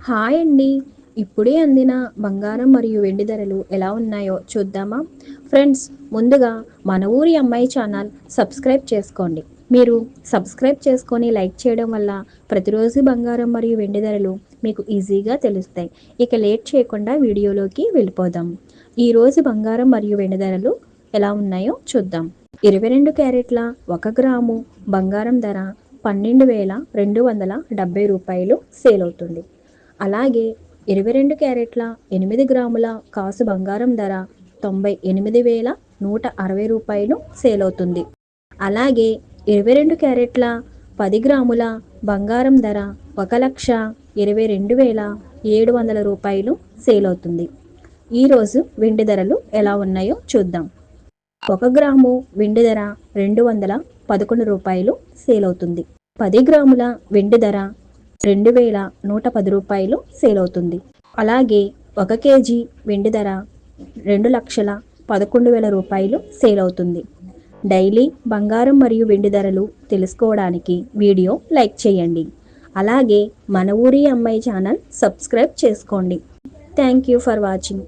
Hi అండి. ఇప్పుడే అందిన బంగారం మరియు వెండి ధరలు ఎలా ఉన్నాయో చూద్దామా? ఫ్రెండ్స్, ముందుగా మన ఊరి అమ్మాయి ఛానల్ సబ్స్క్రైబ్ చేసుకోండి. మీరు సబ్స్క్రైబ్ చేసుకొని లైక్ చేయడం వల్ల ప్రతిరోజు బంగారం మరియు వెండి ధరలు మీకు ఈజీగా తెలుస్తాయి. ఇక లేట్ చేయకుండా వీడియోలోకి వెళ్ళిపోదాం. ఈరోజు బంగారం మరియు వెండి ధరలు ఎలా ఉన్నాయో చూద్దాం. 22 క్యారెట్ల 1 గ్రాము బంగారం ధర 12,270 రూపాయలు సేల్ అవుతుంది. అలాగే 22 క్యారెట్ల 8 గ్రాముల కాసు బంగారం ధర 98,160 రూపాయలు సేల్ అవుతుంది. అలాగే 22 క్యారెట్ల 10 గ్రాముల బంగారం ధర 1,22,700 రూపాయలు సేల్ అవుతుంది. ఈరోజు వెండి ధరలు ఎలా ఉన్నాయో చూద్దాం. 1 గ్రాము వెండి ధర 211 రూపాయలు సేల్ అవుతుంది. 10 గ్రాముల వెండి ధర 2,110 రూపాయలు సేల్ అవుతుంది. అలాగే 1 కేజీ వెండి ధర 2,11,000 రూపాయలు సేల్ అవుతుంది. డైలీ బంగారం మరియు వెండి ధరలు తెలుసుకోవడానికి వీడియో లైక్ చేయండి. అలాగే మన ఊరి అమ్మాయి ఛానల్ సబ్స్క్రైబ్ చేసుకోండి. Thank you for watching.